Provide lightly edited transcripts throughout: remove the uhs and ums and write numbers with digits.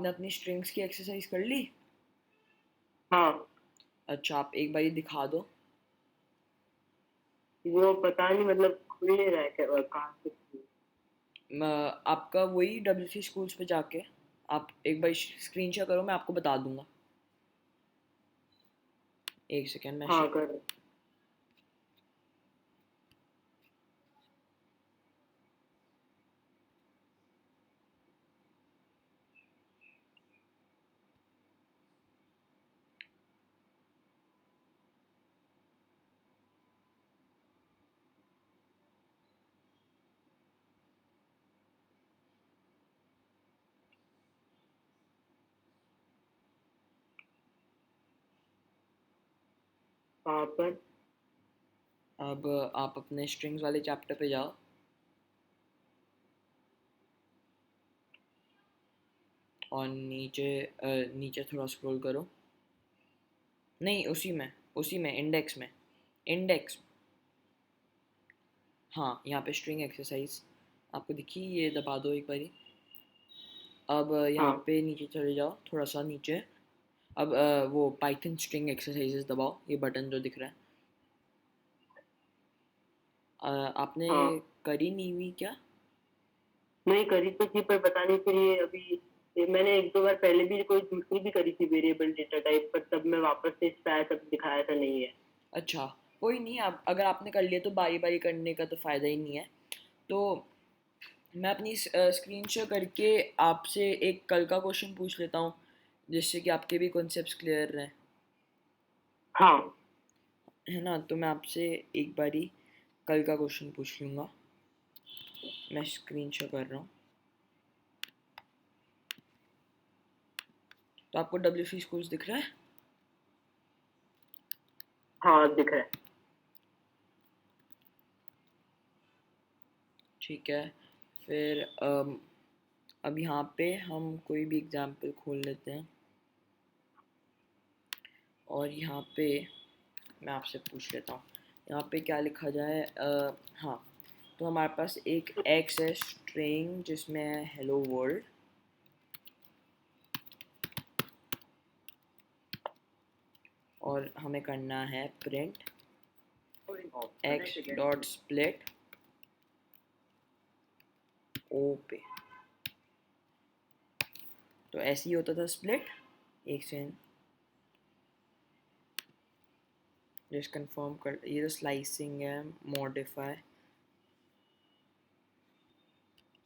आपने अपनी स्ट्रिंग्स की एक्सरसाइज कर ली? हाँ। अच्छा, आप एक बार ये दिखा दो। वो पता नहीं मतलब खुल नहीं रहा है कहाँ से आपका वही WC स्कूल्स पे जाके आप एक बार स्क्रीन शेयर करो, मैं आपको बता दूंगा। एक सेकेंड मैं हाँ कर। वहाँ पर। अब आप अपने स्ट्रिंग्स वाले चैप्टर पे जाओ और नीचे थोड़ा स्क्रॉल करो। नहीं, उसी में इंडेक्स। हाँ, यहाँ पे स्ट्रिंग एक्सरसाइज आपको दिखी, ये दबा दो एक बारी। अब यहाँ हाँ। पे नीचे चले जाओ, थोड़ा सा नीचे। अब वो पाइथन स्ट्रिंग एक्सरसाइजेस दबाओ, ये बटन जो दिख रहा है। आपने हाँ। करी नहीं हुई क्या? नहीं करी तो थी पर पता नहीं फिर ये अभी ये मैंने एक दो बार पहले भी कोई दूसरी भी करी थी वेरिएबल डेटा टाइप पर, तब मैं वापस से इस पे आया तब दिखाया था नहीं है। अच्छा, कोई नहीं, आप अगर आपने कर लिया तो बारी बारी करने का तो फ़ायदा ही नहीं है। तो मैं अपनी स्क्रीन शेयर करके आपसे एक कल का क्वेश्चन पूछ लेता हूँ, जिससे कि आपके भी कॉन्सेप्ट्स क्लियर रहें। हाँ। है ना? तो मैं आपसे एक बारी कल का क्वेश्चन पूछ लूँगा। मैं स्क्रीन शेयर कर रहा हूँ। तो आपको WC स्कूल्स दिख रहा है? हाँ दिख रहा है। ठीक है। फिर अब यहाँ पे हम कोई भी एग्जाम्पल खोल लेते हैं और यहाँ पे मैं आपसे पूछ लेता हूँ, यहाँ पे क्या लिखा जाए। हाँ, तो हमारे पास एक एक्स है स्ट्रिंग जिसमें है हेलो वर्ल्ड, और हमें करना है प्रिंट एक्स डॉट स्प्लिट ओ पे। तो ऐसे ही होता था स्प्लिट। एक सेकेंड, जस्ट कंफर्म कर, ये तो स्लाइसिंग है, मॉडिफाई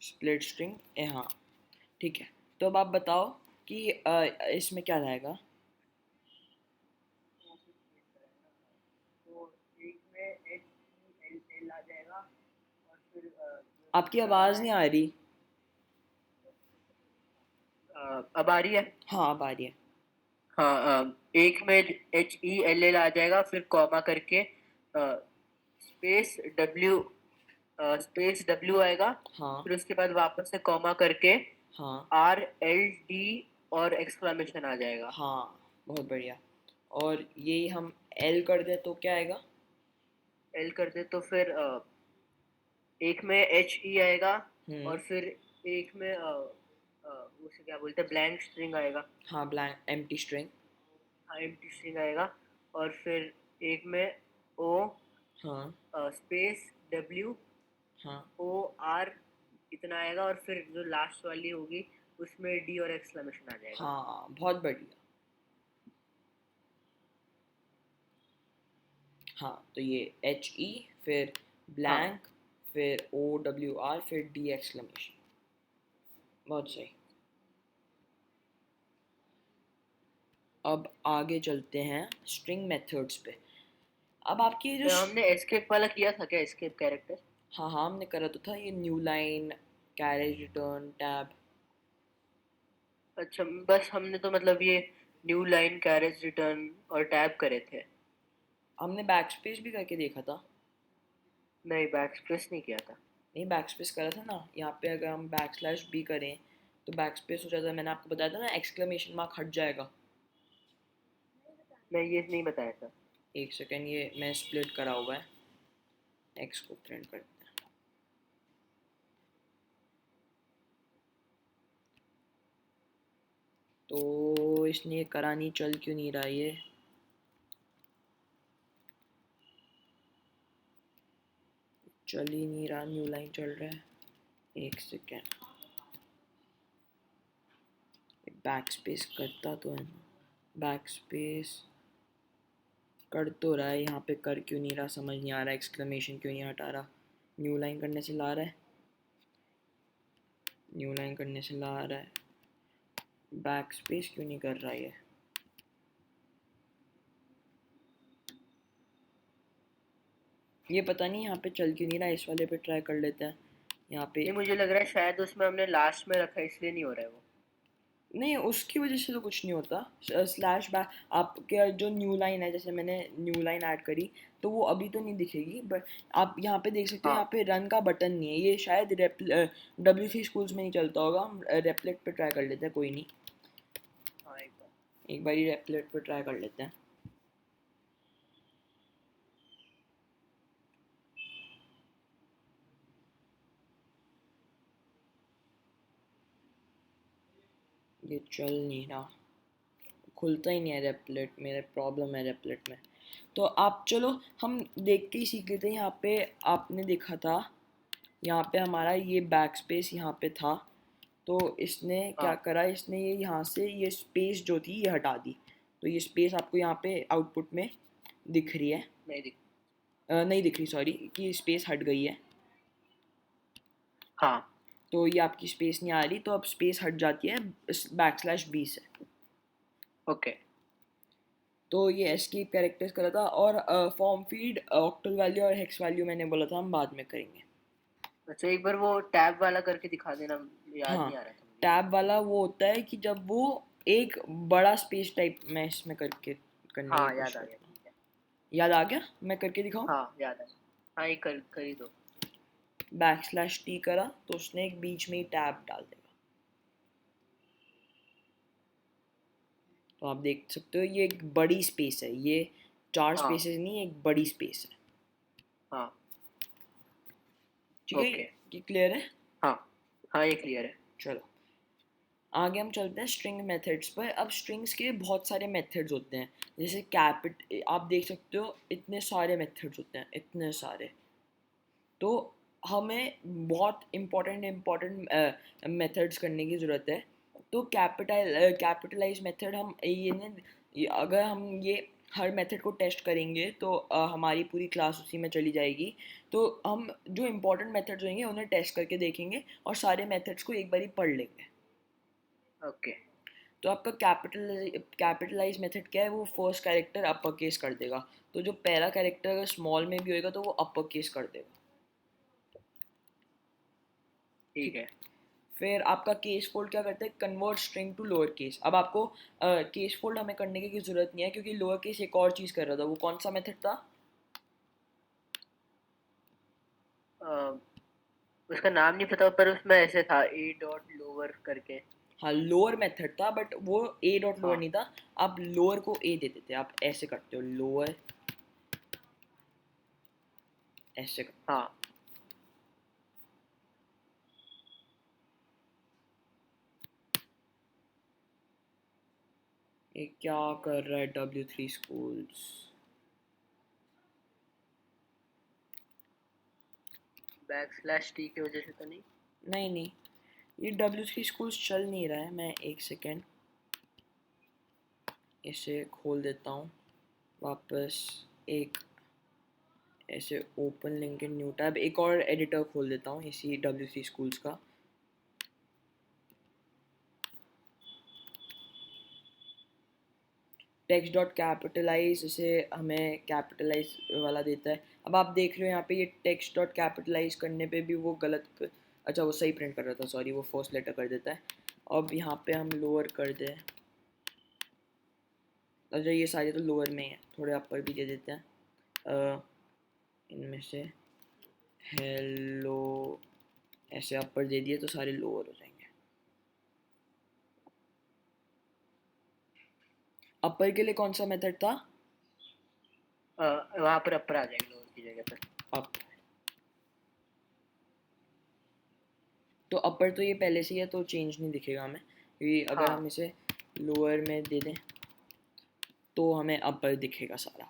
स्प्लिट स्ट्रिंग ए, हाँ ठीक है। तो अब आप बताओ कि इसमें क्या रहेगा। तो एक में HELL आ जाएगा और फिर जो आपकी दूसरा वाला आवाज़ है। नहीं आ रही। अब आ रही है। हाँ, अब आ रही है। हाँ एक में HELL आ जाएगा फिर कॉमा करके स्पेस W आएगा। हाँ फिर उसके बाद वापस से कॉमा करके हाँ RLD और एक्सक्लेमेशन आ जाएगा। हाँ, बहुत बढ़िया। और यही हम एल कर दे तो क्या आएगा? एल कर दे तो फिर एक में HE आएगा हम्म। और फिर एक में उसे क्या बोलते हैं ब्लैंक स्ट्रिंग आएगा। हाँ, ब्लैंक एम्प्टी स्ट्रिंग। हाँ एम्प्टी स्ट्रिंग आएगा और फिर एक में O हाँ स्पेस W हाँ OR इतना आएगा और फिर जो लास्ट वाली होगी उसमें D और एक्सक्लेमेशन आ जाएगा। हाँ, बहुत बढ़िया। हाँ, तो ये HE, फिर हाँ। ब्लैंक, फिर OWR, फिर D एक्सक्लेमेशन। बहुत सही। अब आगे चलते हैं स्ट्रिंग मेथड्स पे। अब आपकी ये जो हमने एस्केप वाला किया था क्या, एस्केप कैरेक्टर? हाँ हाँ, हमने करा तो था ये new line, carriage return, tab. अच्छा बस हमने तो मतलब ये न्यू लाइन कैरेज रिटर्न और टैब करे थे। हमने बैक स्पेस भी करके देखा था। नहीं बैक स्पेस नहीं किया था। नहीं, बैक स्पेस करा था ना। यहाँ पे अगर हम \b करें तो बैक स्पेस हो जाता है। मैंने आपको बताया था ना, एक्सक्लेमेशन मार्क हट जाएगा। नहीं ये नहीं बताया था। एक सेकेंड, ये मैं स्प्लिट करा हुआ है, एक्स को प्रिंट करते हैं। तो इसने ये करा नहीं, चल क्यों नहीं रहा ये? चल ही नहीं रहा, न्यू लाइन चल रहा है। एक सेकेंड, बैक स्पेस करता तो है ना, बैक स्पेस कर तो रहा है, यहाँ पे कर क्यों नहीं रहा समझ नहीं आ रहा, एक्सक्लेमेशन क्यों नहीं हटा रहा। न्यू लाइन करने से ला रहा है, न्यू लाइन करने से ला रहा है, बैक स्पेस क्यों नहीं कर रहा है ये पता नहीं यहाँ पे चल क्यों नहीं रहा। इस वाले पे ट्राई कर लेते हैं यहाँ पे। ये मुझे लग रहा है शायद उसमें हमने लास्ट में रखा है इसलिए नहीं हो रहा है वो। नहीं, उसकी वजह से तो कुछ नहीं होता। स्लैश बैक आपके जो न्यू लाइन है, जैसे मैंने न्यू लाइन ऐड करी तो वो अभी तो नहीं दिखेगी, बट आप यहाँ पे देख सकते हो, हाँ यहाँ पे रन का बटन नहीं है। ये शायद W3 स्कूल्स में नहीं चलता होगा। हम रेपलेट पे ट्राई कर लेते हैं, कोई नहीं, हाँ एक बार ही रेपलेट पे ट्राई कर लेते हैं। ये चल नहीं रहा, खुलता ही नहीं है रेपलेट, मेरा प्रॉब्लम है रेपलेट में। तो आप चलो हम देख के ही सीख लेते हैं। यहाँ पे आपने देखा था, यहाँ पे हमारा ये बैक स्पेस यहाँ पे था, तो इसने क्या हाँ करा, इसने ये यहाँ से ये स्पेस जो थी ये हटा दी। तो ये स्पेस आपको यहाँ पे आउटपुट में दिख रही है, नहीं दिख। नहीं दिख रही, सॉरी, कि स्पेस हट गई है। हाँ तो ये आपकी स्पेस नहीं आ रही, तो अब स्पेस हट जाती है \B से। ओके। तो ये एस्केप कैरेक्टर्स करा था, और फॉर्म फीड, ऑक्टल वैल्यू और हेक्स वैल्यू मैंने बोला था हम बाद में करेंगे। अच्छा एक बार वो टैब वाला करके दिखा देना, याद हाँ, नहीं आ रहा था मुझे। टैब वाला वो होता है कि जब वो एक बड़ा स्पेस टाइप मैं इसमें करके करने की हाँ कोशिश याद आ गया, करता हूँ। ठीक है। याद आ गया, मैं करके दिखाऊं? हाँ याद आ गया, हाँ ये कर ही दो। \T करा तो उसने एक बीच में ही टैब डाल देगा। तो आप देख सकते हो ये एक बड़ी स्पेस है, ये 4 हाँ स्पेसेस नहीं, एक बड़ी स्पेस है। हाँ ठीक है, ओके। ये क्लियर है? हाँ हाँ ये क्लियर है। चलो आगे हम चलते हैं स्ट्रिंग मेथड्स पर। अब स्ट्रिंग्स के बहुत सारे मेथड्स होते हैं, जैसे कैपिट, आप देख सकते हो इतने सारे मेथड्स होते हैं, इतने सारे। तो हमें बहुत इम्पोर्टेंट मेथड्स करने की ज़रूरत है। तो कैपिटलाइज मेथड हम अगर हम ये हर मेथड को टेस्ट करेंगे तो हमारी पूरी क्लास उसी में चली जाएगी। तो हम जो इम्पोर्टेंट मेथड्स होंगे उन्हें टेस्ट करके देखेंगे और सारे मेथड्स को एक बार ही पढ़ लेंगे। ओके तो आपका कैपिटलाइज मेथड क्या है, वो फर्स्ट कैरेक्टर अपर केस कर देगा। तो जो पहला कैरेक्टर अगर स्मॉल में भी होएगा तो वो अपर केस कर देगा। ठीक ठीक। है। फिर आपका केस फोल्ड क्या करता है, convert string to lower case. अब आपको केस फोल्ड हमें करने की ज़रूरत नहीं है, क्योंकि लोअर केस एक और चीज़ कर रहा था। वो कौन सा मेथड था? उसका नाम नहीं पता पर उसमें ऐसे था ए डॉट लोअर करके। हाँ, लोअर मेथड था, बट वो ए डॉट लोअर हाँ नहीं था। आप लोअर को ए देते थे, आप ऐसे करते हो, लोअर ऐसे करते। हाँ ये क्या कर रहा है W3 स्कूल्स? \T की वजह से तो नहीं। नहीं नहीं, ये W3 स्कूल्स चल नहीं रहा है। मैं एक सेकेंड इसे खोल देता हूँ वापस, एक ऐसे open link in new tab, एक और एडिटर खोल देता हूँ इसी W3 स्कूल्स का। टेक्स्ट डॉट कैपिटलाइज इसे हमें कैपिटलाइज वाला देता है। अब आप देख रहे हो यहाँ पे ये टेक्स्ट डॉट कैपिटलाइज करने पे भी वो गलत, अच्छा वो सही प्रिंट कर रहा था, सॉरी, वो फर्स्ट लेटर कर देता है। अब यहाँ पे हम लोअर कर दें, अच्छा ये सारे तो लोअर में है, थोड़े अपर भी दे देते हैं। इनमें से हेलो ऐसे अपर दे दिए तो सारे लोअर हो जाएंगे। अपर के लिए कौन सा मेथड था? वहाँ पर अपर आ जाएगा लोअर की जगह पर। अप, तो अपर तो ये पहले से ही है तो चेंज नहीं दिखेगा हमें, क्योंकि अगर हाँ हम इसे लोअर में दे दें तो हमें अपर दिखेगा सारा।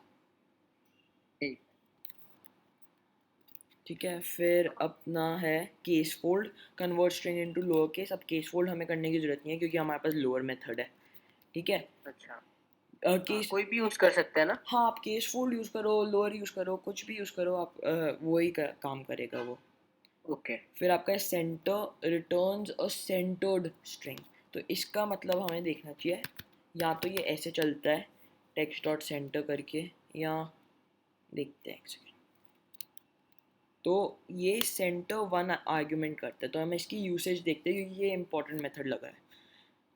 ठीक। ठीक है, फिर अपना है case fold, convert string into lower case. अब केस फोल्ड हमें करने की ज़रूरत नहीं है क्योंकि हमारे पास लोअर मेथड है। ठीक है, अच्छा। केस, कोई भी यूज कर सकते हैं ना? हाँ आप केस फोल्ड यूज़ करो, लोअर यूज़ करो, कुछ भी यूज़ करो आप, वही काम करेगा वो। ओके। फिर आपका है सेंटर रिटर्न्स अ सेंटर्ड स्ट्रिंग। तो इसका मतलब हमें देखना चाहिए, या तो ये ऐसे चलता है टेक्स्ट डॉट सेंटर करके, या देखते हैं एक सेकेंड। तो ये सेंटर वन आर्ग्यूमेंट करता है, तो हम इसकी यूसेज देखते हैं क्योंकि ये इंपॉर्टेंट मेथड लगा है।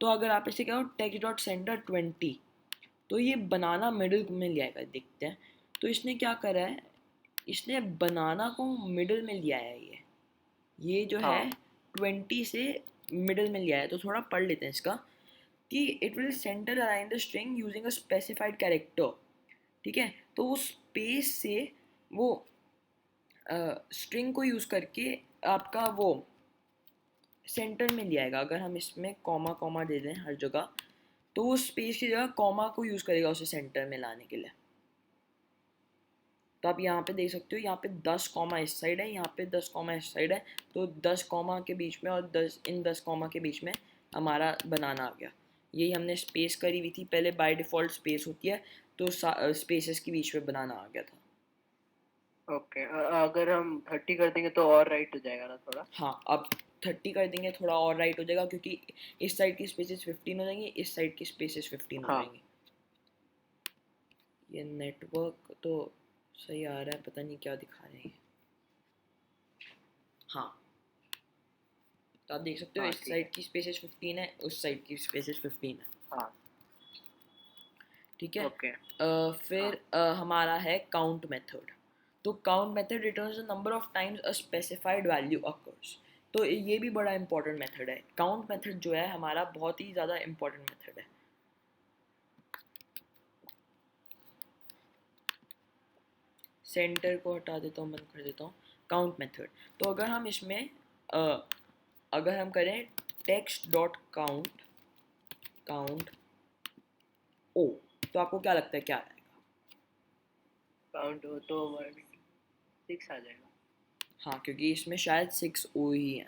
तो अगर आप इसे कहो टेक्स्ट डॉट सेंटर 20, तो ये बनाना मिडिल में ले आएगा, देखते हैं। तो इसने क्या करा है, इसने बनाना को मिडिल में लिया है। ये जो है हाँ 20 से मिडिल में लिया है। तो थोड़ा पढ़ लेते हैं इसका, कि it will centre align the string using a specified character. ठीक है, तो वो स्पेस से वो स्ट्रिंग को यूज़ करके आपका वो सेंटर में ले आएगा। अगर हम इसमें कॉमा कॉमा दे दें हर जगह, तो वो स्पेस की जगह कॉमा को यूज़ करेगा उसे सेंटर में लाने के लिए। तो आप यहाँ पे देख सकते हो, यहाँ पे 10 कॉमा इस साइड है, यहाँ पे 10 कॉमा इस साइड है। तो 10 कॉमा के बीच में और 10 कॉमा के बीच में हमारा बनाना आ गया। यही हमने स्पेस करी हुई थी पहले, बाय डिफ़ॉल्ट स्पेस होती है, तो स्पेसेस के बीच में बनाना आ गया था। ओके। अगर हम 30 कर देंगे तो और राइट हो जाएगा ना थोड़ा? हाँ, अब 30 कर देंगे थोड़ा और राइट हो जाएगा, क्योंकि इस साइड की स्पेसेस 15 हो जाएंगी, इस साइड की स्पेसेस 15 हो हाँ। जाएंगी। ये नेटवर्क तो सही आ रहा है, पता नहीं क्या दिखा रहे हैं। हाँ, तो आप देख सकते हो हाँ इस ठीक है। साइड की स्पेसेस 15 है, उस साइड की स्पेसेस 15 है। हाँ। ठीक है। ओके। हाँ। फिर हमारा है काउंट मेथड। तो count method returns the number of times a specified value occurs. तो ये भी बड़ा इंपॉर्टेंट मेथड है। काउंट मेथड जो है हमारा बहुत ही ज़्यादा इंपॉर्टेंट मेथड है। सेंटर को हटा देता हूँ, बंद कर देता हूँ। काउंट मेथड, तो अगर हम इसमें अगर हम करें टेक्स्ट डॉट काउंट काउंट ओ, तो आपको क्या लगता है क्या आएगा? काउंट हो तो 6 आ जाएगा। हाँ, क्योंकि इसमें शायद 6 ओ ही है।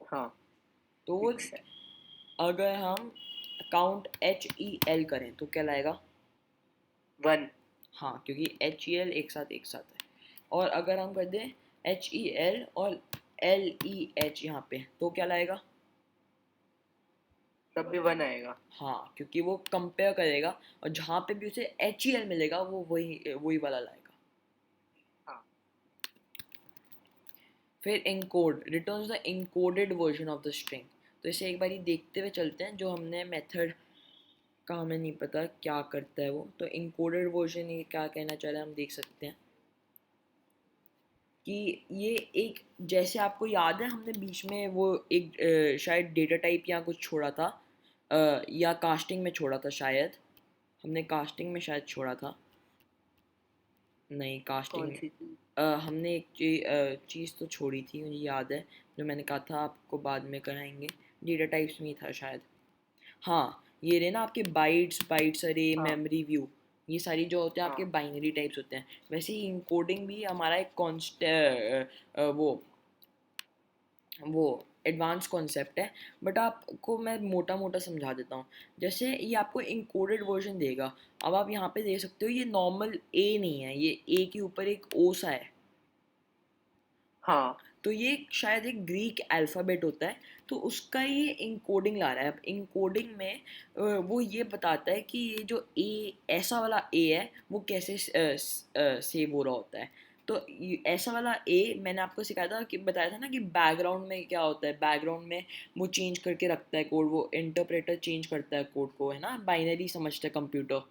हाँ तो वो 6 है। अगर हम काउंट HEL करें तो क्या लाएगा? 1। हाँ, क्योंकि HEL एक साथ है। और अगर हम कर दें HEL और LEH यहाँ पे, तो क्या लाएगा? तब भी 1 आएगा। हाँ, क्योंकि वो कंपेयर करेगा और जहाँ पे भी उसे HEL मिलेगा वो वही वही वाला लाएगा। हाँ। फिर encode returns the encoded version of the string. तो इसे एक बारी देखते हुए चलते हैं, जो हमने मेथड का हमें नहीं पता क्या करता है वो। तो एनकोडेड वर्जन ये क्या कहना चाह रहा है हम देख सकते हैं, कि ये एक, जैसे आपको याद है हमने बीच में वो एक शायद डेटा टाइप या कुछ छोड़ा था, या कास्टिंग में छोड़ा था शायद। हमने कास्टिंग में शायद छोड़ा था, नहीं कौन कास्टिंग, सी चीज़? हमने एक चीज़ तो छोड़ी थी, मुझे याद है, जो मैंने कहा था आपको बाद में कराएंगे। डेटा टाइप्स में ही था शायद। हाँ, ये रहे ना आपके बाइट्स, बाइट्स अरे, हाँ। मेमोरी व्यू, ये सारी जो होते हैं आपके हाँ। बाइनरी टाइप्स होते हैं। वैसे ही इनकोडिंग भी हमारा एक वो एडवांस कॉन्सेप्ट है। बट आपको मैं मोटा मोटा समझा देता हूँ। जैसे ये आपको इंकोडेड वर्जन देगा। अब आप यहाँ पे देख सकते हो ये नॉर्मल ए नहीं है, ये ए के ऊपर एक ओ सा है। हाँ। तो ये शायद एक ग्रीक अल्फ़ाबेट होता है, तो उसका ये इंकोडिंग ला रहा है। अब इंकोडिंग में वो ये बताता है कि ये जो ए ऐसा वाला ए है वो कैसे सेव हो रहा होता है। तो ऐसा वाला ए मैंने आपको सिखाया था, कि बताया था ना कि बैकग्राउंड में क्या होता है, बैकग्राउंड में वो चेंज करके रखता है कोड, वो इंटरप्रेटर चेंज करता है कोड को, है ना, बाइनरी समझता है कंप्यूटर।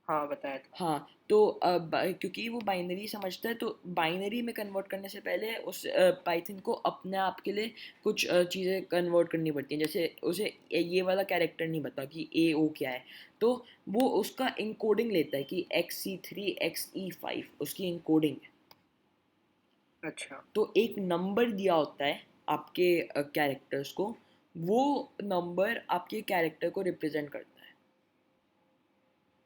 हाँ बताया था। हाँ, तो क्योंकि वो बाइनरी समझता है, तो बाइनरी में कन्वर्ट करने से पहले उस पाइथन को अपने आप के लिए कुछ चीज़ें कन्वर्ट करनी पड़ती हैं। जैसे उसे ये वाला कैरेक्टर नहीं पता कि ए ओ क्या है, तो वो उसका इनकोडिंग लेता है कि XC3 XE5 उसकी इनकोडिंग है। अच्छा। तो एक नंबर दिया होता है आपके कैरेक्टर्स को, वो नंबर आपके कैरेक्टर को रिप्रेजेंट करता है,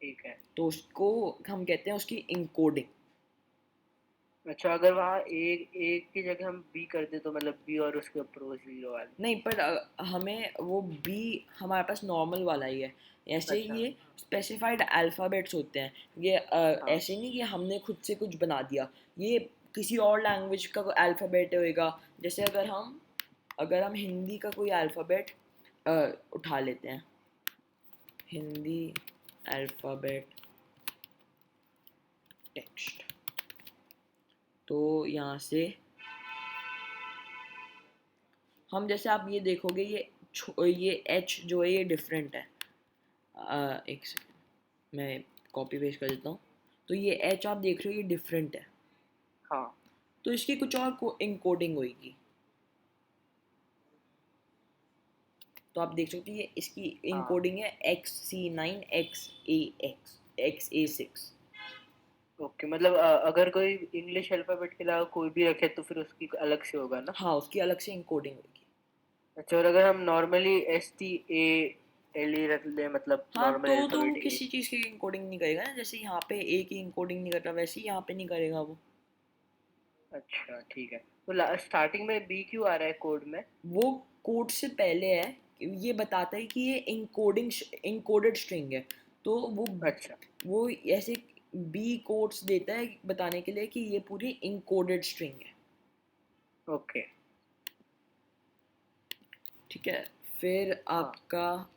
ठीक है। तो उसको हम कहते हैं उसकी इनकोडिंग। अच्छा, अगर वहाँ ए की जगह हम बी कर दे तो मतलब बी और उसके ऊपर वो जीरो वाली। नहीं, पर हमें वो बी हमारे पास नॉर्मल वाला ही है। ऐसे अच्छा। ये स्पेसिफाइड अल्फ़ाबेट्स होते हैं, ये हाँ। ऐसे नहीं कि हमने खुद से कुछ बना दिया, ये किसी और लैंग्वेज का अल्फ़ाबेट होएगा। जैसे अगर हम हिंदी का कोई अल्फ़ाबेट उठा लेते हैं, हिंदी अल्फ़ाबेट टेक्स्ट, तो यहाँ से हम, जैसे आप ये देखोगे, ये एच जो है ये डिफरेंट है। एक सेकेंड, मैं कॉपी पेस्ट कर देता हूँ। तो ये एच आप देख रहे हो, ये डिफरेंट है, हाँ। तो इसकी कुछ और को इनकोडिंग होगी। तो आप देख सकते हो ये इसकी हाँ। इनकोडिंग है XC9 XA6 ओके, मतलब अगर कोई इंग्लिश अल्फाबेट के अलावा कोई भी रखे तो फिर उसकी अलग से होगा ना। हाँ, उसकी अलग से इनकोडिंग होगी। अच्छा, और अगर हम नॉर्मली STALE रख लें, मतलब हाँ, नॉर्मल तो वो अल्फाबेट ए। किसी चीज़ की इनकोडिंग नहीं करेगा ना, जैसे यहाँ पे ए की इनकोडिंग नहीं कर रहा, वैसे ही यहाँ पे नहीं करेगा वो। अच्छा, ठीक है। तो स्टार्टिंग में बी क्यों आ रहा है कोड में? वो कोड से पहले है, ये बताता है कि ये इनकोडेड स्ट्रिंग है, तो अच्छा। वो ऐसे बी कोड्स देता है बताने के लिए कि ये पूरी इनकोडेड स्ट्रिंग है। ओके। ठीक है, फिर हाँ। आपका,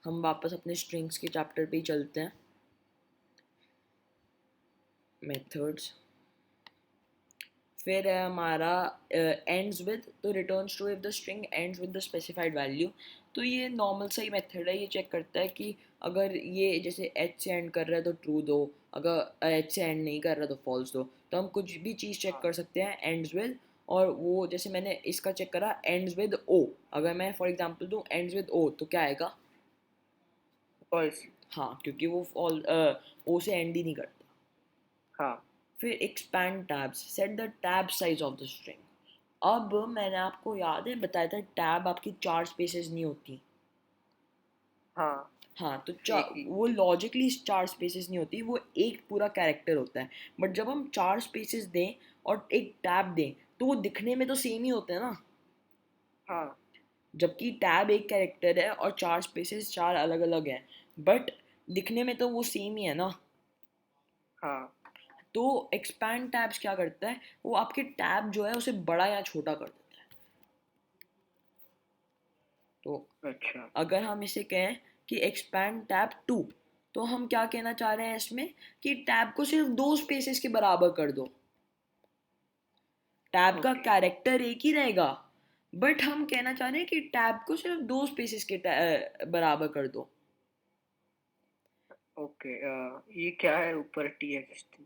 हम वापस अपने स्ट्रिंग्स के चैप्टर पे ही चलते हैं, मेथड्स। फिर है हमारा एंड्स विद, तो returns true if the string ends with the specified value. तो ये नॉर्मल सा ही मेथड है, ये चेक करता है कि अगर ये जैसे एच से एंड कर रहा है तो ट्रू दो, अगर एच से एंड नहीं कर रहा तो फॉल्स दो। तो हम कुछ भी चीज़ चेक हाँ। कर सकते हैं एंड्स विद, और वो जैसे मैंने इसका चेक करा एंड्स विद ओ, अगर मैं फॉर एग्जांपल दूँ एंड्स विद ओ तो क्या आएगा? फॉल्स। हाँ, क्योंकि वो ओ से एंड ही नहीं करता। हाँ। फिर expand tabs, set the tab size of the string. अब मैंने आपको याद है बताया था टैब आपकी 4 स्पेसेस नहीं होती। हाँ। हाँ, तो एक ही। वो लॉजिकली 4 स्पेसेस नहीं होती, वो एक पूरा कैरेक्टर होता है। बट जब हम 4 स्पेसेस दें और एक टैब दें तो वो दिखने में तो सेम ही होते हैं ना, हाँ। जबकि टैब एक कैरेक्टर है और 4 स्पेसेस 4 अलग अलग हैं, बट दिखने में तो वो सेम ही है ना। हाँ। तो एक्सपैंड टैब्स क्या करता है, वो आपके टैब जो है उसे बड़ा या छोटा कर देता है। तो अच्छा। अगर हम इसे कहें कि एक्सपैंड टैब टू, तो हम क्या कहना चाह रहे हैं इसमें कि टैब को सिर्फ 2 स्पेसेस के बराबर कर दो। टैब का ओके। कैरेक्टर एक ही रहेगा, बट हम कहना चाह रहे हैं कि टैब को सिर्फ 2 स्पेसेस के बराबर कर दो। ओके। ये क्या है ऊपर TXT?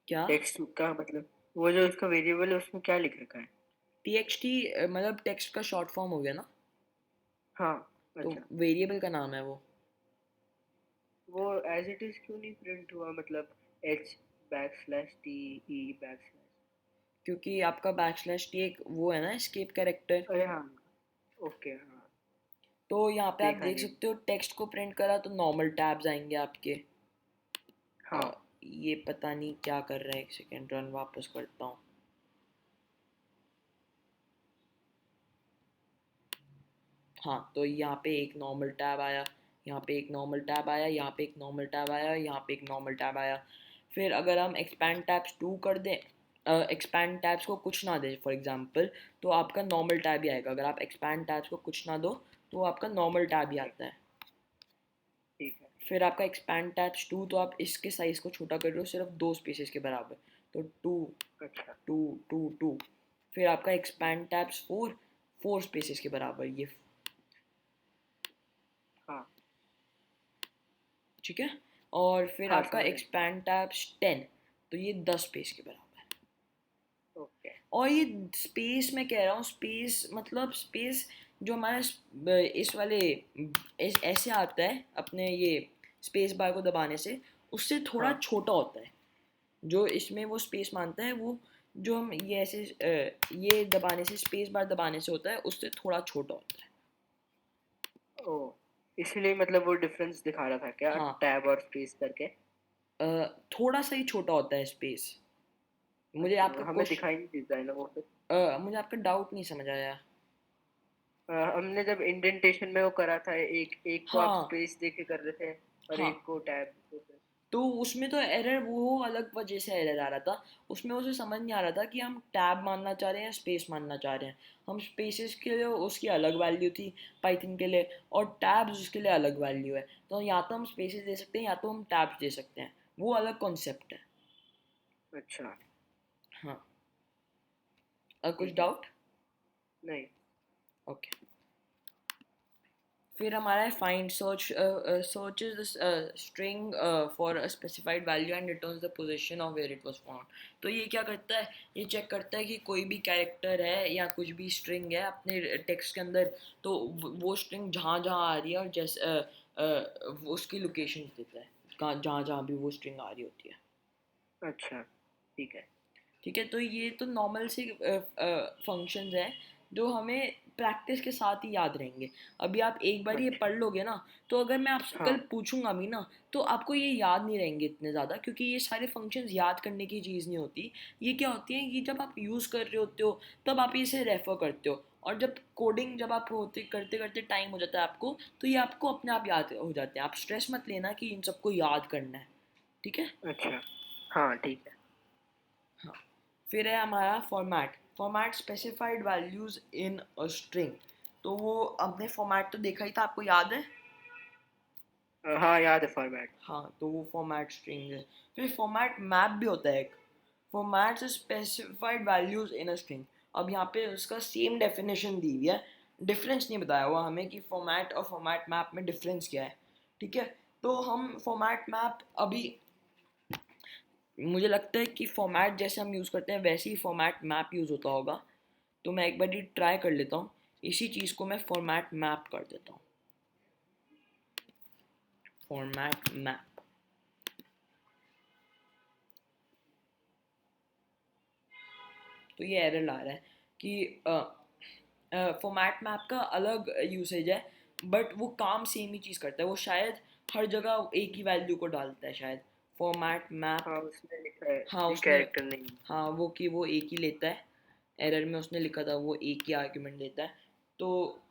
क्या? टेक्स्ट का मतलब वो जो उसका वेरिएबल है उसमें क्या लिख रखा है? TXT मतलब टेक्स्ट का शॉर्ट फॉर्म हो गया ना, हाँ। तो अच्छा। वेरिएबल का नाम है वो। वो एज इट इज क्यों नहीं प्रिंट हुआ, मतलब H \T E \. क्योंकि आपका \T एक वो है ना एस्केप कैरेक्टर। अरे हाँ। ओके। हाँ। तो यहाँ पे आप देखा देख नहीं। सकते हो टेक्स्ट को प्रिंट करा तो नॉर्मल टैब्स आएंगे आपके। हाँ। ये पता नहीं क्या कर रहा है, एक सेकेंड, रन वापस करता हूँ। हाँ, तो यहाँ पे एक नॉर्मल टैब आया, यहाँ पे एक नॉर्मल टैब आया, यहाँ पे एक नॉर्मल टैब आया, यहाँ पे एक नॉर्मल टैब आया। फिर अगर हम एक्सपैंड टैब्स टू कर दें, एक्सपैंड टैब्स को कुछ ना दें फॉर एग्जांपल, तो आपका नॉर्मल टैब ही आएगा। अगर आप एक्सपैंड टैब्स को कुछ ना दो तो आपका नॉर्मल टैब ही ओके। आता है। ठीक है। फिर आपका एक्सपैंड टैब्स टू, तो आप इसके साइज़ को छोटा कर रहे हो सिर्फ 2 स्पेसेस के बराबर, तो टू अच्छा। True true true. फिर आपका एक्सपैंड टैब्स फोर, 4 स्पेसेस के बराबर, ये हाँ। ठीक है। और फिर हाँ, आपका समझ गया। एक्सपैंड टैब्स 10, तो ये 10 स्पेस के बराबर है। ओके। और ये स्पेस मैं कह रहा हूँ, स्पेस मतलब स्पेस जो हमारा इस वाले इस ऐसे आता है अपने ये स्पेस बार को दबाने से, उससे थोड़ा हाँ। छोटा होता है। जो इसमें वो स्पेस मानता है, वो जो हम ये ऐसे ये दबाने से, स्पेस बार दबाने से होता है, उससे थोड़ा छोटा होता है। ओ, इसलिए मतलब वो डिफरेंस दिखा रहा था क्या, हाँ, टैब और स्पेस करके? थोड़ा सा ही छोटा होता है स्पेस। मुझे अच्छा, आपका हमें क्वेश्चन, दिखाई नहीं देता है ना वो फिर। मुझे आपका डाउट नहीं समझ आया। हमने जब इंडेंटेशन में वो करा था, एक एक को आप हाँ, स्पेस देके कर रहे थे और हाँ, एक को टैब देके कर। तो उसमें तो एरर वो अलग वजह से एरर आ रहा था। उसमें उसे समझ नहीं आ रहा था कि हम टैब मानना चाह रहे हैं या स्पेस मानना चाह रहे हैं। हम स्पेसेस के लिए उसकी अलग वैल्यू थी पाइथन के लिए, और टैब्स उसके लिए अलग वैल्यू है। तो या तो हम स्पेसेस दे सकते हैं या तो हम टैब्स दे सकते हैं, वो अलग कॉन्सेप्ट है। अच्छा, हाँ, कुछ ठीक है। डाउट? नहीं। ओके। फिर हमारा है find search, searches string for a specified value and returns the position of where it was found. तो ये क्या करता है, ये चेक करता है कि कोई भी कैरेक्टर है या कुछ भी स्ट्रिंग है अपने टेक्स्ट के अंदर, तो वो स्ट्रिंग जहाँ जहाँ आ रही है और जैसे उसकी लोकेशन देता है, कहाँ जहाँ जहाँ भी वो स्ट्रिंग आ रही होती है। अच्छा, ठीक है। ठीक है, तो ये तो नॉर्मल से फंक्शंस हैं जो हमें प्रैक्टिस के साथ ही याद रहेंगे। अभी आप एक बार ये अच्छा। पढ़ लोगे ना, तो अगर मैं आपसे कल हाँ। पूछूंगा भी ना, तो आपको ये याद नहीं रहेंगे इतने ज़्यादा, क्योंकि ये सारे फंक्शंस याद करने की चीज़ नहीं होती। ये क्या होती है कि जब आप यूज़ कर रहे होते हो तब आप इसे रेफ़र करते हो, और जब कोडिंग जब आप होते करते करते टाइम हो जाता है आपको, तो ये आपको अपने आप याद हो जाते हैं। आप स्ट्रेस मत लेना कि इन सबको याद करना है। ठीक है। अच्छा। हाँ, ठीक है। हाँ, फिर है हमारा format. Format specified values in a string. तो वो हमने फॉर्मेट तो देखा ही था, आपको याद है? हाँ, याद है फॉर्मेट। हाँ, तो वो फॉर्मेट स्ट्रिंग है। फिर फॉर्मेट मैप भी होता है एक। Format specified values in a string. अब यहाँ पे उसका सेम डेफिनेशन दी हुई है, डिफरेंस नहीं बताया हुआ हमें कि फॉर्मेट और फॉर्मेट मैप में डिफरेंस क्या है। ठीक है, तो हम फॉर्मेट मैप अभी, मुझे लगता है कि फॉर्मेट जैसे हम यूज़ करते हैं वैसे ही फॉर्मेट मैप यूज़ होता होगा। तो मैं एक बार ये ट्राई कर लेता हूँ, इसी चीज़ को मैं फॉर्मेट मैप कर देता हूँ। फॉर्मेट मैप, तो ये एरर ला रहा है कि फॉर्मेट मैप का अलग यूसेज है, बट वो काम सेम ही चीज़ करता है। वो शायद हर जगह एक ही वैल्यू को डालता है शायद, फॉर्मेट मैप। हाँ, उसमें लिखा है हाँ कि उसने, कैरेक्टर नहीं। हाँ वो कि वो एक ही लेता है। एरर में उसने लिखा था वो एक ही आर्ग्यूमेंट लेता है, तो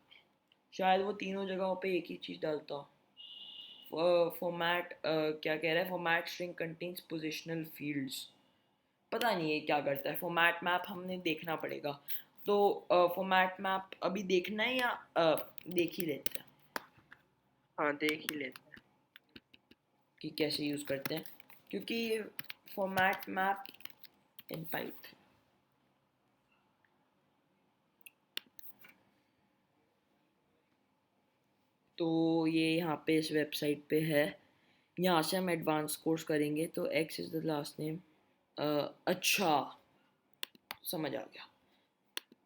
शायद वो तीनों जगहों पे एक ही चीज़ डालता हो। फॉर्मेट क्या कह रहा है, format string contains positional fields. पता नहीं ये क्या करता है, फॉर्मेट मैप हमने देखना पड़ेगा। तो फॉर्मेट मैप अभी देखना है या देख ही लेते हैं हाँ, देख ही लेते हैं। कि कैसे यूज़ करते हैं, क्योंकि फॉर्मेट मैप इन पाइथन, तो ये यहाँ पे इस वेबसाइट पे है। यहाँ से हम एडवांस कोर्स करेंगे, तो x is the last name. अच्छा, समझ आ गया।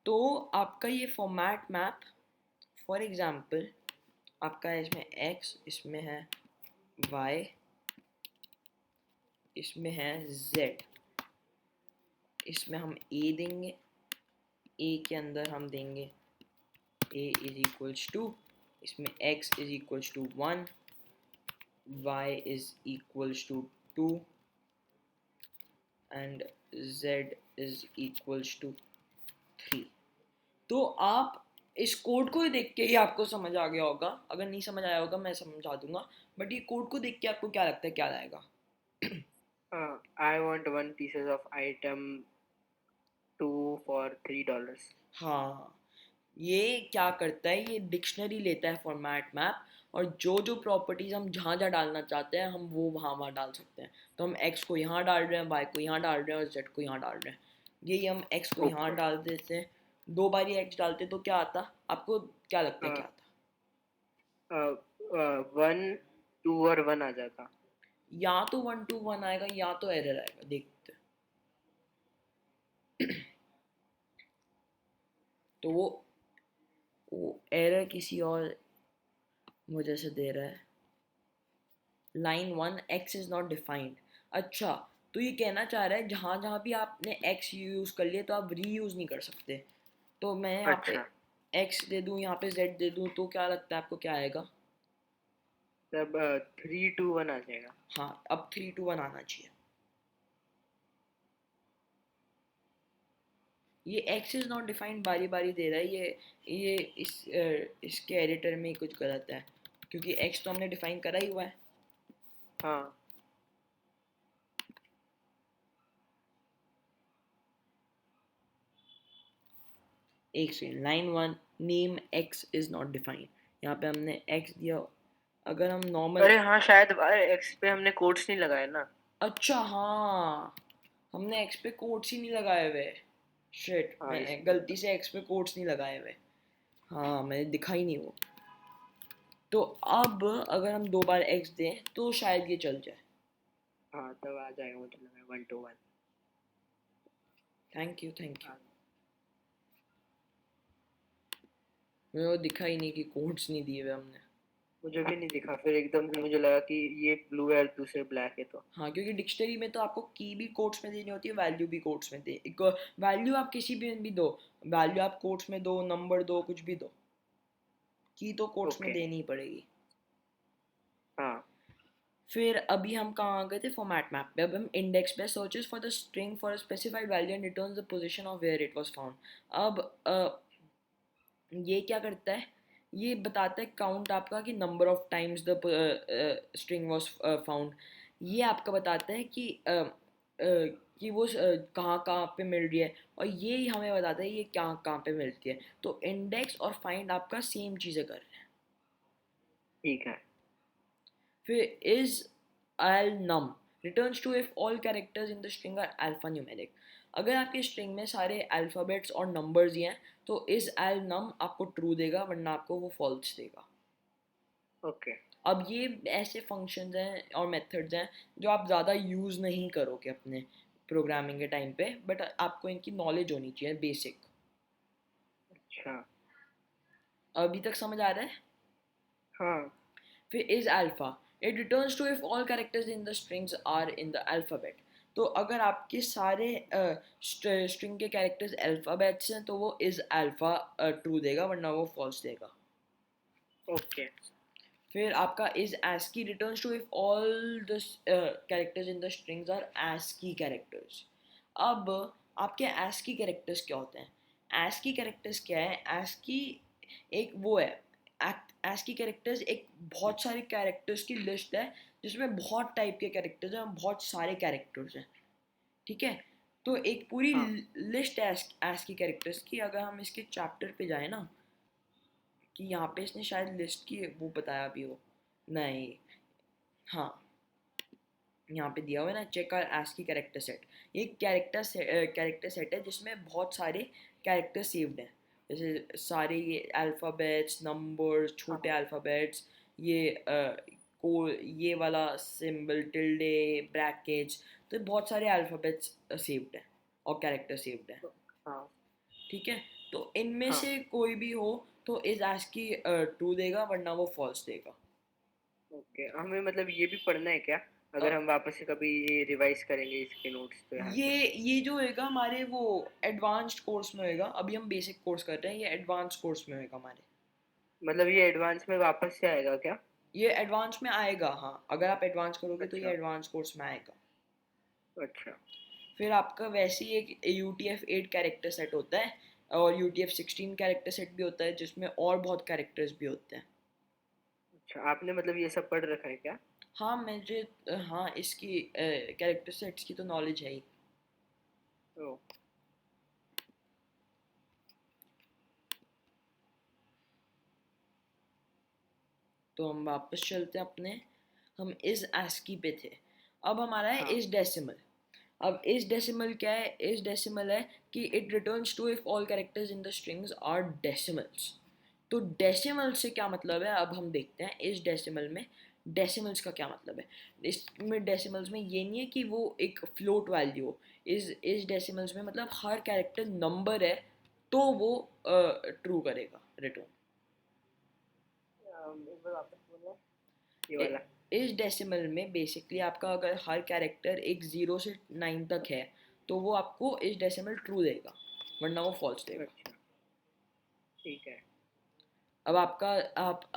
तो आपका ये फॉर्मेट मैप, फॉर एग्जांपल आपका है इसमें x, इसमें है y, इसमें है z, इसमें हम a देंगे, a के अंदर हम देंगे a इज इक्वल्स टू, इसमें x is equals to 1, y is equals to 2 and z is equals to 3। तो आप इस कोड को देख के ही आपको समझ आ गया होगा, अगर नहीं समझ आया होगा मैं समझा दूंगा, बट ये कोड को देख के आपको क्या लगता है क्या आएगा? I want one pieces of item 2 for $3। हाँ, ये क्या करता है, ये डिक्शनरी लेता है फॉर्मेट मैप, और जो जो प्रॉपर्टीज़ हम जहाँ जहाँ डालना चाहते हैं हम वो वहाँ वहाँ डाल सकते हैं। तो हम x को यहाँ डाल रहे हैं, y को यहाँ डाल रहे हैं और z को यहाँ डाल रहे हैं। यही हम x को यहाँ ओके। डाल देते हैं, दो बारी x डालते तो क्या आता, आपको क्या लगता है क्या आता? 1, 2 और 1 आ जाता। या तो 1 to 1 आएगा या तो एरर आएगा, देखते हैं। तो वो एरर किसी और वजह से दे रहा है। Line 1, x is not defined. अच्छा, तो ये कहना चाह रहा है जहाँ जहाँ भी आपने x यूज़ कर लिया तो आप री यूज़ नहीं कर सकते। तो मैं यहाँ पे अच्छा। x दे दूँ, यहाँ पे z दे दूँ, तो क्या लगता है आपको क्या आएगा? तब 3 2 1 आ जाएगा। हाँ, अब 3 2 1 आना चाहिए। ये x इज नॉट डिफाइंड बारी बारी दे रहा है, ये इसके एडिटर में ही कुछ गलत है, क्योंकि x तो हमने डिफाइन करा ही हुआ है। हाँ एक second, line 1, name x is not defined, यहाँ पे हमने x दिया। अगर हम नॉर्मल, अरे हाँ शायद एक्स पे हमने कोट्स नहीं लगाए ना। अच्छा हाँ, हमने x पे कोट्स ही नहीं लगाए हुए। शिट, हाँ मैं इसलिए। गलती से x पे कोट्स नहीं लगाए हुए। हाँ, मैंने दिखा ही नहीं वो। तो अब अगर हम 2 बार x दें तो शायद ये चल जाए। हाँ तब आ जाएगा, मुझे लगा 1 2 1। Thank you, thank you. मेरे को दिखा ही नहीं कि कोट्स नहीं दिए हुए हमने। मुझे भी नहीं दिखा, फिर एकदम से मुझे लगा कि ये ब्लू है और दूसरे ब्लैक है तो। हाँ, क्योंकि डिक्शनरी में तो आपको की भी कोट्स में देनी होती है, वैल्यू भी कोट्स में दे, एक वैल्यू आप किसी भी दो, वैल्यू आप कोट्स में दो, नंबर दो, कुछ भी दो, की तो कोट्स में ओके। देनी ही पड़ेगी। हाँ फिर अभी हम कहाँ आ गए थे? फॉर्मेट मैप पे। अब हम इंडेक्स पे searches for the string for a specified value and returns the position of where it was found. अब ये क्या करता है? ये बताता है काउंट आपका कि number of times the string was found. ये आपका बताता है कि वो कहाँ कहाँ पे मिल रही है, और ये हमें बताता है ये कहाँ कहाँ पे मिलती है। तो इंडेक्स और फाइंड आपका सेम चीज़ें कर रहे हैं। ठीक है। फिर is al num returns to if all characters in the string are alphanumeric। अगर आपके स्ट्रिंग में सारे अल्फ़ाबेट्स और नंबर्स ही हैं तो इज al num आपको ट्रू देगा, वरना आपको वो फॉल्स देगा। ओके। अब ये ऐसे फंक्शंस हैं और मेथड्स हैं जो आप ज़्यादा यूज़ नहीं करोगे अपने प्रोग्रामिंग के टाइम पे, बट आपको इनकी नॉलेज होनी चाहिए, बेसिक। अच्छा। अभी तक समझ आ रहा है? हाँ फिर is alpha, it returns true if all characters in the strings are in the alphabet. तो अगर आपके सारे स्ट्रिंग के कैरेक्टर्स अल्फ़ाबेट्स हैं तो वो इज अल्फा ट्रू देगा, वरना वो फॉल्स देगा। ओके। फिर आपका is ASCII returns true if all the characters in the strings are ASCII characters. अब आपके ASCII कैरेक्टर्स क्या होते हैं? ASCII कैरेक्टर्स क्या है? ASCII एक वो है, ASCII कैरेक्टर्स एक बहुत सारे कैरेक्टर्स की लिस्ट है, जिसमें बहुत टाइप के कैरेक्टर्स हैं, बहुत सारे कैरेक्टर्स हैं। ठीक है? तो एक पूरी हाँ लिस्ट है ASCII कैरेक्टर्स की। अगर हम इसके चैप्टर पे जाए ना, कि यहाँ पे इसने शायद लिस्ट की वो बताया भी हो, नहीं, हाँ, यहाँ पे दिया हुआ है ना, check are ASCII character set. ये कैरेक्टर सेट है जिसमें बहुत सारे कैरेक्टर सेव्ड हैं, जैसे सारे ये अल्फ़ाबेट्स, नंबर्स, छोटे हाँ अल्फ़ाबेट्स, ये को ये वाला सिंबल, टिल्डे, ब्रैकेट्स, तो बहुत सारे अल्फ़ाबेट्स सेव्ड हैं और कैरेक्टर सेव्ड हैं। हाँ ठीक है? तो इनमें हाँ। से कोई भी हो तो इस ASCII ट्रू देगा, वरना वो फॉल्स देगा। ओके, हमें मतलब ये भी पढ़ना है क्या, अ, अगर हम वापस से कभी ये रिवाइज करेंगे इसके नोट्स तो यहाँ से? ये जो होएगा हमारे वो एडवांस्ड कोर्स में होएगा। अभी हम बेसिक कोर्स कर रहे हैं, ये एडवांस्ड कोर्स में होएगा हमारे। मतलब ये एडवांस में वापस से आएगा क्या? ये एडवांस में आएगा, हाँ, अगर आप एडवांस करोगे तो ये अच्छा। एडवांस कोर्स में आएगा। अच्छा। फिर आपका वैसे ही एक UTF-8 कैरेक्टर सेट होता है, और UTF-16 कैरेक्टर सेट भी होता है, जिसमें और बहुत कैरेक्टर्स भी होते हैं। अच्छा आपने मतलब ये सब पढ़ रखा है क्या? हाँ, मुझे, हाँ, इसकी कैरेक्टर सेट्स की तो नॉलेज है ही। ओ। तो हम वापस चलते हैं अपने, हम इस ASCII पे थे। अब हमारा है हाँ इस डेसिमल। अब इस डेसिमल क्या है? इस डेसिमल है कि it returns true if all characters in the strings are decimals. तो डेसिमल से क्या मतलब है, अब हम देखते हैं इस डेसिमल में डेसिमल्स का क्या मतलब है। इसमें डेसिमल्स में ये नहीं है कि वो एक फ्लोट वैल्यू हो। इस डेसिमल्स में मतलब हर कैरेक्टर नंबर है, तो वो ट्रू करेगा रिटर्न। एक बार वापस बोलना ये वाला। इस डेसिमल में बेसिकली आपका अगर हर कैरेक्टर एक 0 से 9 तक है तो वो आपको इस डेसिमल ट्रू देगा, वरना वो फॉल्स देगा। अच्छा। ठीक है। अब आपका आप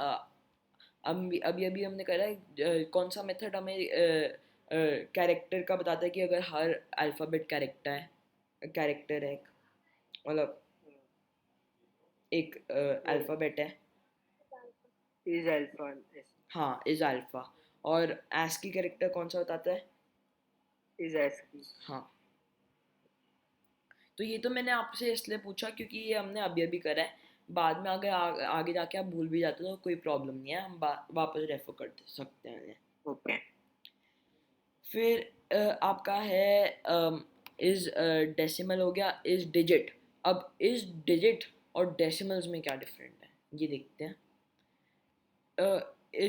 अभी अभी अभी हमने करा है कौन सा मेथड हमें कैरेक्टर का बताता है कि अगर हर अल्फ़ाबेट कैरेक्टर है, मतलब एक तो अल्फ़ाबेट है। इज अल्फा एस हाँ, इज़ अल्फ़ा। और ASCII कैरेक्टर कौन सा बताता है? इज एस की। हाँ। तो ये तो मैंने आपसे इसलिए पूछा क्योंकि ये हमने अभी अभी करा है। बाद में अगर आगे जाके आप भूल भी जाते हो तो कोई प्रॉब्लम नहीं है, हम वापस रेफर कर सकते हैं इन्हें। ओके। फिर आपका है इज डेसिमल हो गया, इज डिजिट। अब इज डिजिट और डेसिमल्स में क्या डिफरेंट है ये देखते हैं।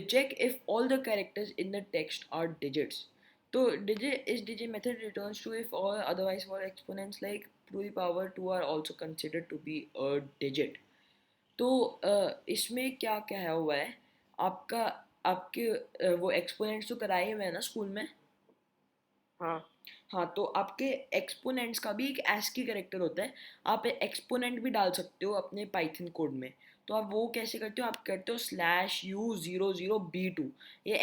Check if all the characters in the text are digits. So digit method returns true if all otherwise for exponents like to the power 2 are also considered to be a digit. तो इसमें क्या क्या हुआ है आपका, आपके वो exponents तो कराए हुए हैं ना स्कूल में। हाँ। हाँ, तो आपके एक्सपोनेंट्स का भी एक ASCII कैरेक्टर होता है। आप एक्सपोनेंट भी डाल सकते हो अपने पाइथन कोड में। तो आप वो कैसे करते हो, आप करते हो /u00b2। ये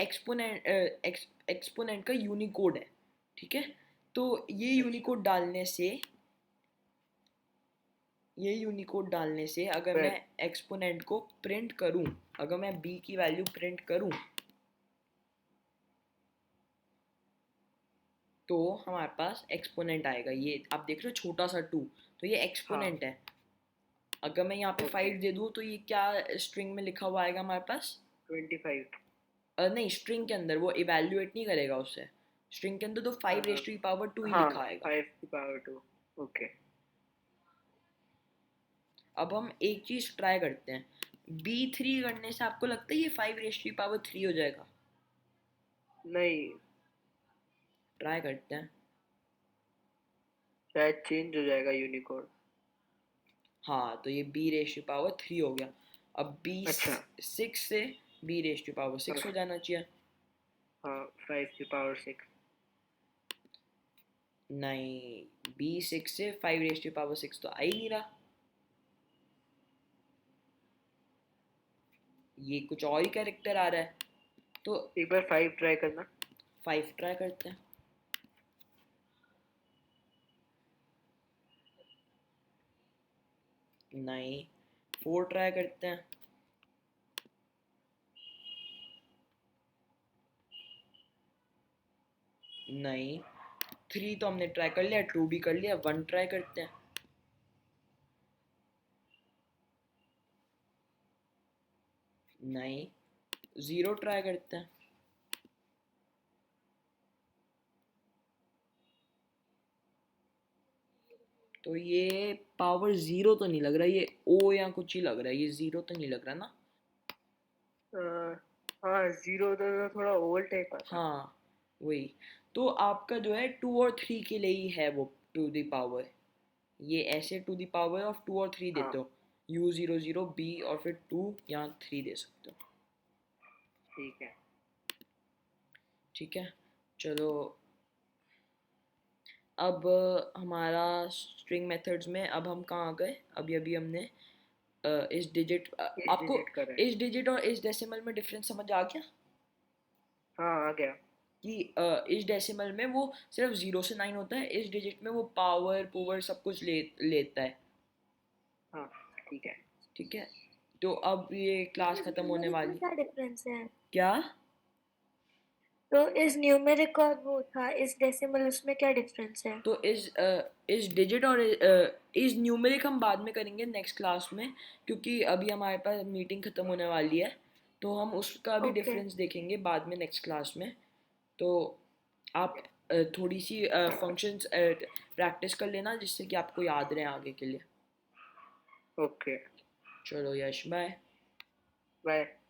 एक्सपोनेंट का यूनिकोड है, ठीक है। तो अच्छा। ये यूनिकोड डालने से अगर मैं फिर एक्सपोनेंट को प्रिंट करूं, अगर मैं b की वैल्यू प्रिंट करूं, तो हमारे पास एक्सपोनेंट आएगा। ये आप देख रहे हो छोटा सा 2, तो ये हाँ। एक्सपोनेंट है। अगर मैं यहाँ पे ओके। 5 दे दूँ तो ये क्या स्ट्रिंग में लिखा हुआ आएगा हमारे पास? 25। नहीं, स्ट्रिंग के अंदर वो इवेल्युएट नहीं करेगा उससे। स्ट्रिंग के अंदर तो 5 रेज़ टू द पावर 2 ही हाँ, लिखा आएगा। 5 की पावर 2। ओके। अब हम एक चीज़ ट्राई करते हैं। B3 करने से आपको लगता है ये 5 रेज़ टू द पावर 3 हो जाएगा? नहीं, ट्राई करते हैं। शायद चेंज हो जाएगा यूनिकोड। हाँ, तो ये B3 हो गया। अब बी अच्छा। 6 से B6 हो जाना चाहिए। हाँ, 5 की पावर 6। नहीं, B6 से 5 रेज़ टू द पावर 6 तो आ ही नहीं रहा। ये कुछ और ही कैरेक्टर आ रहा है। तो एक बार 5 ट्राई करना। 5 ट्राई करते हैं। नहीं, 4 ट्राई करते हैं। नहीं, 3 तो हमने ट्राई कर लिया, 2 भी कर लिया, 1 ट्राई करते हैं। नहीं, 0 ट्राई करते हैं। तो ये पावर 0 तो नहीं लग रहा, ये ओ या कुछ ही लग रहा है, ये 0 तो नहीं लग रहा ना। हाँ, 0 तो थोड़ा ओल्ड टाइप आता। हाँ, वही। तो आपका जो है 2 और 3 के लिए ही है वो टू द पावर। ये ऐसे टू द पावर ऑफ 2 और 3 हाँ। देते हो। U00B और फिर 2 या 3 दे सकते हो। ठीक है। ठीक है, चलो। अब हमारा स्ट्रिंग मेथड्स में अब हम कहाँ आ गए? अभी अभी हमने इस डिजिट, इस आपको डिजिट का है। इस डिजिट और इस डेसिमल में डिफरेंस समझ आ गया हाँ, आ गया। कि इस डेसिमल में वो सिर्फ 0 से 9 होता है, इस डिजिट में वो पावर पूवर सब कुछ लेता है। हाँ, ठीक है। ठीक है, तो अब ये तो क्लास इस ख़त्म होने न्यूमेरिक में वाली। क्या डिफरेंस है? क्या? तो इस न्यूमेरिक और वो था इस डेसिमल, उसमें क्या डिफरेंस है? तो इस डिजिट और इस न्यूमेरिक हम बाद में करेंगे नेक्स्ट क्लास में, क्योंकि अभी हमारे पास मीटिंग ख़त्म होने वाली है। तो हम उसका भी ओके। डिफरेंस देखेंगे बाद में नेक्स्ट क्लास में। तो ठीक आप है। थोड़ी सी फंक्शंस प्रैक्टिस कर लेना जिससे कि आपको याद रहे आगे के लिए। ओके। चलो यश, बाय। बाय।